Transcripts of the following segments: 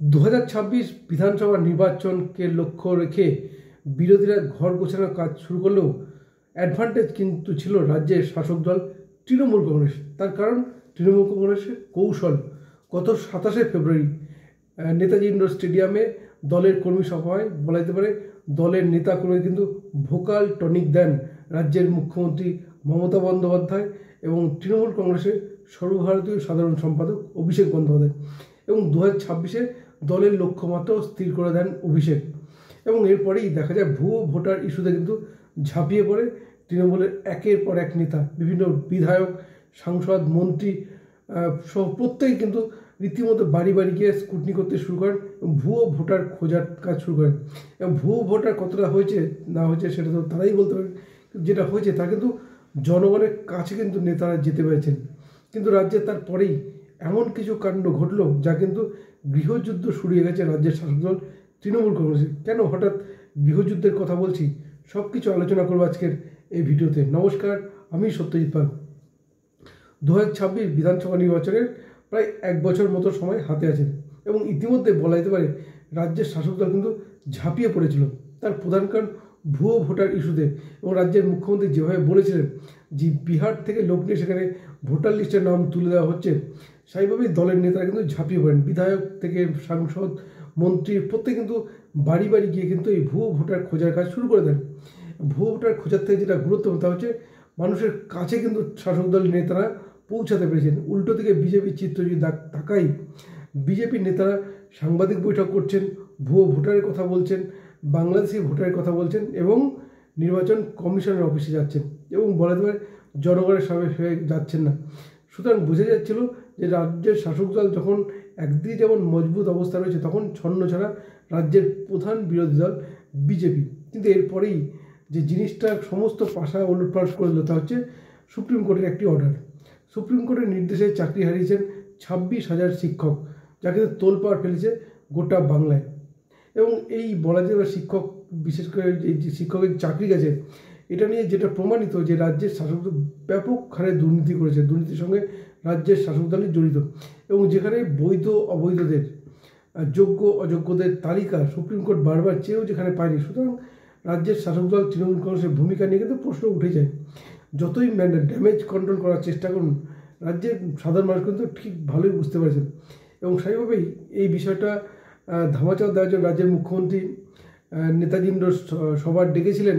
2026 বিধানসভা নির্বাচনকে লক্ষ্য রেখে বিরোধীরা ঘর গোছানোর কাজ শুরু করলেও অ্যাডভান্টেজ কিন্তু ছিল রাজ্যের শাসক দল তৃণমূল কংগ্রেস। তার কারণ তৃণমূল কংগ্রেসের কৌশল। গত 27 ফেব্রুয়ারি নেতাজি ইন্ডোর স্টেডিয়ামে দলের কর্মী সভায় বলা যেতে পারে দলের নেতাকর্মী কিন্তু ভোকাল টনিক দেন রাজ্যের মুখ্যমন্ত্রী মমতা বন্দ্যোপাধ্যায় এবং তৃণমূল কংগ্রেসের সর্বভারতীয় সাধারণ সম্পাদক অভিষেক বন্দ্যোপাধ্যায়। এবং 2026-এ দলের লক্ষ্যমাত্রাও স্থির করে দেন অভিষেক। এবং এরপরেই দেখা যায় ভুয়ো ভোটার ইস্যুতে কিন্তু ঝাঁপিয়ে পড়ে তৃণমূলের একের পর এক নেতা, বিভিন্ন বিধায়ক, সাংসদ, মন্ত্রী সহ প্রত্যেকে কিন্তু রীতিমতো বাড়ি বাড়ি গিয়ে স্কুটনি করতে শুরু করেন এবং ভুয়ো ভোটার খোঁজার কাজ শুরু করেন। এবং ভুয়ো ভোটার কতটা হয়েছে না হয়েছে সেটা তো তারাই বলতে পারেন। যেটা হয়েছে তা কিন্তু জনগণের কাছে কিন্তু নেতারা যেতে পেরেছেন। কিন্তু রাজ্যে তারপরেই এমন কিছু কাণ্ড ঘটলো যা কিন্তু গৃহযুদ্ধ শুরু গেছে রাজ্যের শাসক দল তৃণমূল কংগ্রেসের। কেন হঠাৎ গৃহযুদ্ধের কথা বলছি, সব কিছু আলোচনা করবো আজকের এই ভিডিওতে। নমস্কার, আমি সত্যজিৎ পাল। 2026 বিধানসভা নির্বাচনের প্রায় 1 বছর মতো সময় হাতে আছে এবং ইতিমধ্যে বলা যেতে পারে রাজ্যের শাসক দল কিন্তু ঝাঁপিয়ে পড়েছিল তার প্রধান কারণ ভুয়ো ভোটার ইস্যুতে। এবং রাজ্যের মুখ্যমন্ত্রী যেভাবে বলেছিলেন যে বিহার থেকে লোক নিয়ে সেখানে ভোটার লিস্টের নাম তুলে দেওয়া হচ্ছে, সেইভাবেই দলের নেতারা কিন্তু ঝাঁপিয়ে পড়েন। বিধায়ক থেকে সাংসদ, মন্ত্রী প্রত্যেকে কিন্তু বাড়ি বাড়ি গিয়ে কিন্তু এই ভুয়ো ভোটার খোঁজার কাজ শুরু করে দেন। ভুয়ো ভোটার খোঁজার থেকে যেটা গুরুত্বপূর্ণ তা হচ্ছে মানুষের কাছে কিন্তু শাসক দলের নেতারা পৌঁছাতে পেরেছেন। উল্টো দিকে বিজেপির চিত্র যদি তাকাই, বিজেপির নেতারা সাংবাদিক বৈঠক করছেন, ভুয়ো ভোটারের কথা বলছেন, বাংলাদেশি ভোটারের কথা বলছেন এবং নির্বাচন কমিশনের অফিসে যাচ্ছেন এবং বলা যেতে পারে জনগণের সামনে হয়ে যাচ্ছেন না। সুতরাং বোঝা যাচ্ছিল যে রাজ্যের শাসক দল যখন একদিকে যেমন মজবুত অবস্থা রয়েছে, তখন ছন্ন ছাড়া রাজ্যের প্রধান বিরোধী দল বিজেপি। কিন্তু এরপরেই যে জিনিসটা সমস্ত পাশা ওলটপালট করে দিল তা হচ্ছে সুপ্রিম কোর্টের একটি অর্ডার। সুপ্রিম কোর্টের নির্দেশে চাকরি হারিয়েছেন 26,000 শিক্ষক, যা কিন্তু তোলপাড় ফেলেছে গোটা বাংলায়। এবং এই বলা যায় শিক্ষক, বিশেষ করে এই যে শিক্ষকের চাকরি গেছে, এটা নিয়ে যেটা প্রমাণিত যে রাজ্যের শাসক দল ব্যাপক হারে দুর্নীতি করেছে। দুর্নীতির সঙ্গে রাজ্যের শাসক দলই জড়িত এবং যেখানে বৈধ অবৈধদের, যোগ্য অযোগ্যদের তালিকা সুপ্রিম কোর্ট বারবার চেয়েও যেখানে পায়নি। সুতরাং রাজ্যের শাসক দল তৃণমূল কংগ্রেসের ভূমিকা নিয়ে কিন্তু প্রশ্ন উঠে যায়। যতই ড্যামেজ কন্ট্রোল করার চেষ্টা করুন, রাজ্যের সাধারণ মানুষ কিন্তু ঠিক ভালোই বুঝতে পারছেন। এবং সেইভাবেই এই বিষয়টা ধামাচাপা দেওয়ার জন্য রাজ্যের মুখ্যমন্ত্রী নেতাজি ইন্ডোর সভা ডেকেছিলেন,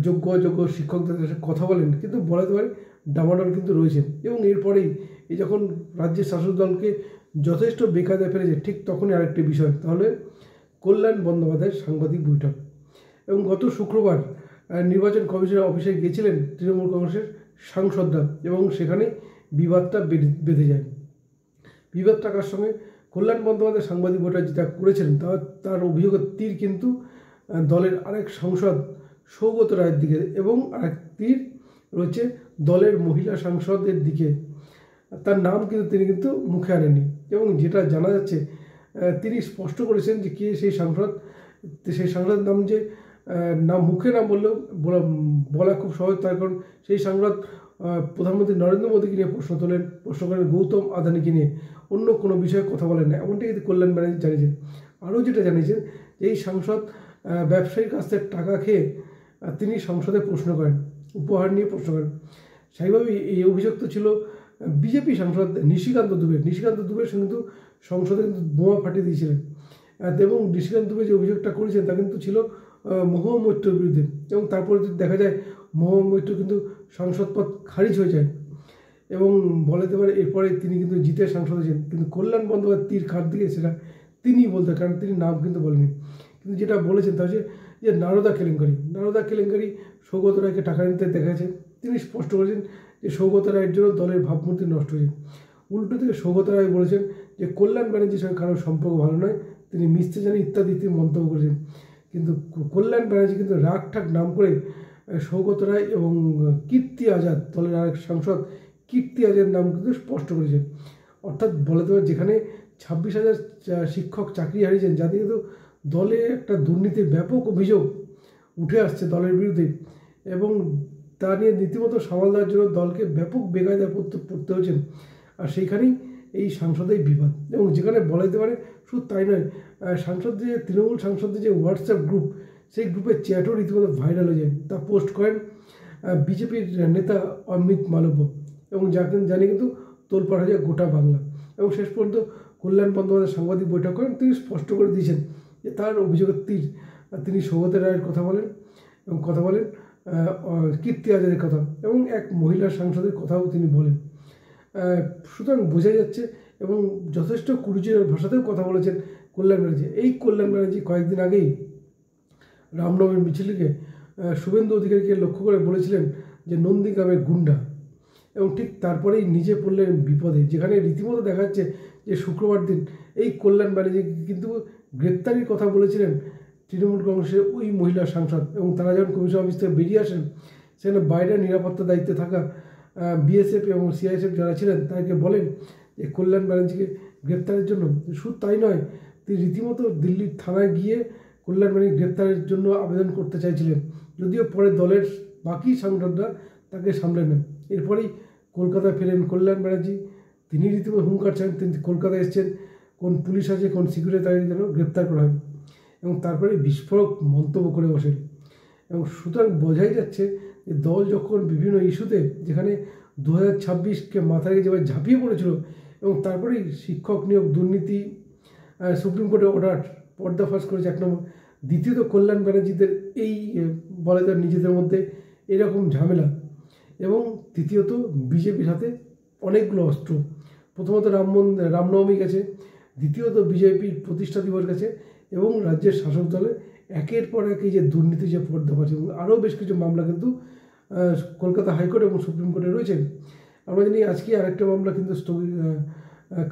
যোগ্য অযোগ্য শিক্ষকদের সাথে কথা বলেন, কিন্তু বলা যেতে পারে ডামাডোল কিন্তু রয়েছে। এবং এরপরেই এই যখন রাজ্যের শাসক দলকে যথেষ্ট বেকায়দায় ফেলেছে, ঠিক তখনই আরেকটি বিষয়, তাহলে কল্যাণ বন্দ্যোপাধ্যায়ের সাংবাদিক বৈঠক। এবং গত শুক্রবার নির্বাচন কমিশনের অফিসে গিয়েছিলেন তৃণমূল কংগ্রেসের সাংসদরা এবং সেখানে বিবাদটা বেঁধে যায়। বিবাদ টাকার সঙ্গে কল্যাণ বন্দ্যোপাধ্যায় সাংবাদিক বৈঠক যেটা করেছিলেন তার অভিযোগের তীর কিন্তু দলের আরেক সাংসদ সৌগত রায়ের দিকে এবং আরেক তীর রয়েছে দলের মহিলা সাংসদের দিকে। তার নাম তিনি কিন্তু মুখে আনেননি এবং যেটা জানা যাচ্ছে তিনি স্পষ্ট করেছেন যে কে সেই সাংসদ। সেই সাংসদের নাম যে মুখে না বললেও বলা খুব সহজ, তার কারণ সেই সাংসদ প্রধানমন্ত্রী নরেন্দ্র মোদীকে নিয়ে প্রশ্ন করেন, গৌতম আদানিকে নিয়ে, অন্য কোনো বিষয়ে কথা বলেন না, এমনটাই কিন্তু কল্যাণ ব্যানার্জি জানিয়েছেন। আরও যেটা জানিয়েছেন যে এই সাংসদ ব্যবসায়ীর কাছ থেকে টাকা খেয়ে তিনি সংসদে প্রশ্ন করেন, উপহার নিয়ে প্রশ্ন করেন। সেইভাবেই এই অভিযোগ তো ছিল বিজেপি সাংসদ নিশিকান্ত দুবের সঙ্গে কিন্তু সংসদে কিন্তু বোমা ফাটিয়ে দিয়েছিলেন। এবং নিশিকান্ত দুবে যে অভিযোগটা করেছেন তা কিন্তু ছিল মহুয়া মৈত্রের বিরুদ্ধে। এবং তারপরে দেখা যায় মহুয়া মৈত্র কিন্তু সাংসদ পদ খারিজ হয়ে যায় এবং বলাতে পারে এরপরে তিনি কিন্তু জিতে সাংসদ হয়েছেন। কিন্তু কল্যাণ বন্দ্যোপাধ্যায় তীর কার দিকে সেটা তিনিই বলতেন, কারণ তিনি নাম কিন্তু বলেনি। কিন্তু যেটা বলেছেন তা হচ্ছে যে নারদা কেলেঙ্কারি সৌগত রায়কে টাকা নিতে দেখা গেছে। তিনি স্পষ্ট করেছেন যে সৌগত রায়ের জন্য দলের ভাবমূর্তি নষ্ট হয়েছে। উল্টো থেকে সৌগত রায় বলেছেন যে কল্যাণ ব্যানার্জির সঙ্গে কারোর সম্পর্ক ভালো নয়, তিনি মিশতে জানেন ইত্যাদি মন্তব্য করেছেন। কিন্তু কল্যাণ ব্যানার্জি কিন্তু রাগ ঠাক নাম করে সৌগত রায় এবং কীর্তি আজাদ, দলের আরেক সাংসদ কীর্তি আজাদের নাম কিন্তু স্পষ্ট করেছেন। অর্থাৎ বলতে পারে যেখানে 26,000 শিক্ষক চাকরি হারিয়েছেন, যাতে কিন্তু দলে একটা দুর্নীতির ব্যাপক অভিযোগ উঠে আসছে দলের বিরুদ্ধে এবং তা নিয়ে রীতিমতো সামাল দেওয়ার জন্য দলকে ব্যাপক বেকায়দায় পড়তে হয়েছেন। আর সেইখানেই এই সাংসদেই বিবাদ। এবং যেখানে বলা যেতে পারে শুধু তাই নয়, তৃণমূল সাংসদদের যে হোয়াটসঅ্যাপ গ্রুপ, সেই গ্রুপের চ্যাটও রীতিমতো ভাইরাল হয়ে যায়। তা পোস্ট করেন বিজেপির নেতা অমিত মালব্য, এবং জানি কিন্তু তোলপাড় হয়ে যায় গোটা বাংলা। এবং শেষ পর্যন্ত কল্যাণ বন্দ্যোপাধ্যায় সাংবাদিক বৈঠক করেন, তিনি স্পষ্ট করে দিয়েছেন যে তার অভিযোগের তীর তিনি সৌগত রায়ের কথা বলেন, এবং কথা বলেন কীর্তি আজাদের কথা, এবং এক মহিলা সাংসদের কথাও তিনি বলেন। সুতরাং বোঝা যাচ্ছে, এবং যথেষ্ট কুরুচির ভাষাতেও কথা বলেছেন কল্যাণ ব্যানার্জি। এই কল্যাণ ব্যানার্জি কয়েকদিন আগেই রামনবমীর মিছিলকে শুভেন্দু অধিকারীকে লক্ষ্য করে বলেছিলেন যে নন্দীগ্রামের গুন্ডা, এবং ঠিক তারপরেই নিজে পড়লেন বিপদে, যেখানে রীতিমতো দেখা যাচ্ছে যে শুক্রবার দিন এই কল্যাণ ব্যানার্জি কিন্তু গ্রেপ্তারির কথা বলেছিলেন তৃণমূল কংগ্রেসের ওই মহিলা সাংসদ। এবং তারা যখন কমিশন অফিস থেকে বেরিয়ে আসেন, সেখানে বাইরে নিরাপত্তা দায়িত্বে থাকা বিএসএফ এবং সিআইএসএফ যারা ছিলেন তাদেরকে বলেন যে কল্যাণ ব্যানার্জিকে গ্রেপ্তারের জন্য। শুধু তাই নয়, তিনি রীতিমতো দিল্লির থানায় গিয়ে কল্যাণ ব্যানার্জি গ্রেপ্তারের জন্য আবেদন করতে চাইছিলেন, যদিও পরে দলের বাকি সাংসদরা তাকে সামলে নেন। এরপরেই কলকাতায় ফেরেন কল্যাণ ব্যানার্জি। তিনি রীতিমতো হুঙ্কার চান, তিনি কলকাতায় এসেছেন, কোন পুলিশ আছে, কোন সিকিউরিটি, তাকে যেন গ্রেপ্তার করা হয়, এবং তারপরে বিস্ফোরক মন্তব্য করে বসেন। এবং সুতরাং বোঝাই যাচ্ছে যে দল যখন বিভিন্ন ইস্যুতে, যেখানে 2026কে মাথায় রেখে যেভাবে ঝাঁপিয়ে পড়েছিল, এবং তারপরেই শিক্ষক নিয়োগ দুর্নীতি, সুপ্রিম কোর্টের অর্ডার পর্দাফাশ করেছে 1 নম্বর। দ্বিতীয়ত কল্যাণ ব্যানার্জিদের এই বলে তার নিজেদের মধ্যে এরকম ঝামেলা, এবং তৃতীয়ত বিজেপির হাতে অনেকগুলো অস্ত্র। প্রথমত রামনবমী গেছে, দ্বিতীয়ত বিজেপির প্রতিষ্ঠা দিবস গেছে, এবং রাজ্যের শাসক দলের একের পর এক এই যে দুর্নীতি যে পর্দাফাশ, এবং আরও বেশ কিছু মামলা কিন্তু কলকাতা হাইকোর্ট এবং সুপ্রিম কোর্টে রয়েছে। আমরা জানি আজকে আরেকটা মামলা কিন্তু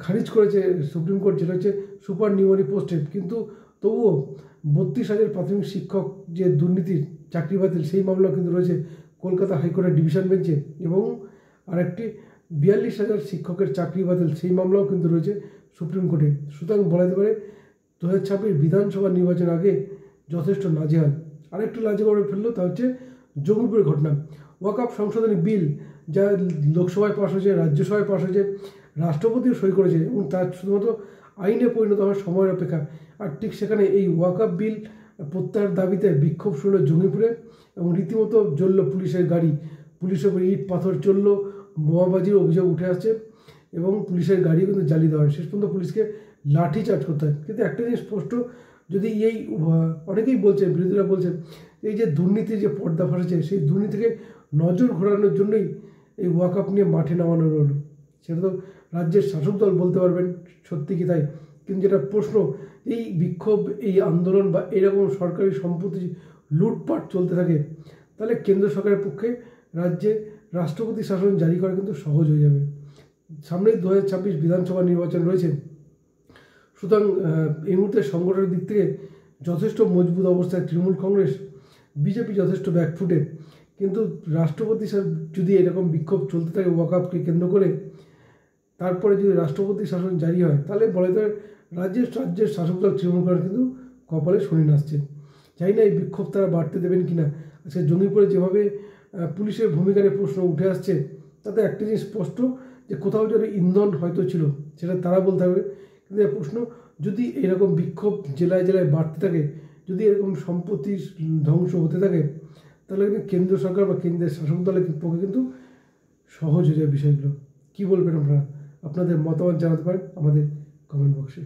খারিজ করেছে সুপ্রিম কোর্ট, যেটা হচ্ছে সুপার নিউমারি পোস্টেড। কিন্তু তবুও 32,000 প্রাথমিক শিক্ষক যে দুর্নীতির চাকরি বাতিল, সেই মামলাও কিন্তু রয়েছে কলকাতা হাইকোর্টের ডিভিশন বেঞ্চে, এবং আরেকটি 42,000 শিক্ষকের চাকরি বাতিল, সেই মামলাও কিন্তু রয়েছে সুপ্রিম কোর্টে। সুতরাং বলা যেতে পারে 2026 বিধানসভা নির্বাচন আগে যথেষ্ট নাজেহাল। আরেকটু লাজে করে ফেললো, তা হচ্ছে জঙ্গিপুরের ঘটনা। ওয়াকআপ সংশোধনী বিল যা লোকসভায় পাশ হয়েছে, রাজ্যসভায় পাশ হয়েছে, রাষ্ট্রপতিও সই করেছে, এবং তার শুধুমাত্র আইনে পরিণত হওয়ার সময়ের অপেক্ষা। আর ঠিক সেখানে এই ওয়াকআপ বিল প্রত্যাহার দাবিতে বিক্ষোভ শুরু হলো জঙ্গিপুরে, এবং রীতিমতো জ্বলল পুলিশের গাড়ি, পুলিশের উপরে ইট পাথর চলল, বোমাবাজির অভিযোগ উঠে আসছে, এবং পুলিশের গাড়িও কিন্তু জ্বালিয়ে দেওয়া হয়। শেষ পর্যন্ত পুলিশকে লাঠি চার্জ করতে হয়। কিন্তু একটা জিনিস স্পষ্ট, যদি এই অনেকেই বলছেন, বিরোধীরা বলছেন, এই যে দুর্নীতির যে পর্দা ফাঁসেছে, সেই দুর্নীতিকে নজর ঘোরানোর জন্যই এই ওয়াকআপ নিয়ে মাঠে নামানো হলো। সেটা তো রাজ্যের শাসক দল বলতে পারবেন সত্যি কি তাই। কিন্তু যেটা প্রশ্ন, এই বিক্ষোভ, এই আন্দোলন বা এরকম সরকারি সম্পত্তি লুটপাট চলতে থাকে, তাহলে কেন্দ্র সরকারের পক্ষে রাজ্যে রাষ্ট্রপতি শাসন জারি করা কিন্তু সহজ হয়ে যাবে। সামনেই 2026 বিধানসভা নির্বাচন রয়েছে। সুতরাং এই মুহূর্তে সংগঠনের দিক থেকে যথেষ্ট মজবুত অবস্থায় তৃণমূল কংগ্রেস, বিজেপি যথেষ্ট ব্যাকফুটে। কিন্তু রাষ্ট্রপতি যদি এরকম বিক্ষোভ চলতে থাকে ওয়াকআপকে কেন্দ্র করে, তারপরে যদি রাষ্ট্রপতি শাসন জারি হয়, তাহলে বলে যায় রাজ্যের শাসক দল তৃণমূল কংগ্রেস কিন্তু কপালে শনি নাচছে। জানি না এই বিক্ষোভ তারা বাড়তে দেবেন কিনা। আজকে জঙ্গিপুরে যেভাবে পুলিশের ভূমিকা নিয়ে প্রশ্ন উঠে আসছে, তাতে একটা জিনিস স্পষ্ট, যে কোথাও যেন ইন্ধন হয়তো ছিল, সেটা তারা বলতে হবে। কিন্তু প্রশ্ন, যদি এরকম বিক্ষোভ জেলায় জেলায় বাড়তে থাকে, যদি এরকম সম্পত্তির ধ্বংস হতে থাকে, তাহলে কিন্তু কেন্দ্র সরকার বা কেন্দ্রের শাসক দলের পক্ষে কিন্তু সহজ হয়ে যায় বিষয়গুলো। কী বলবেন আপনারা? আপনাদের মতামত জানাতে পারেন আমাদের কমেন্ট বক্সে।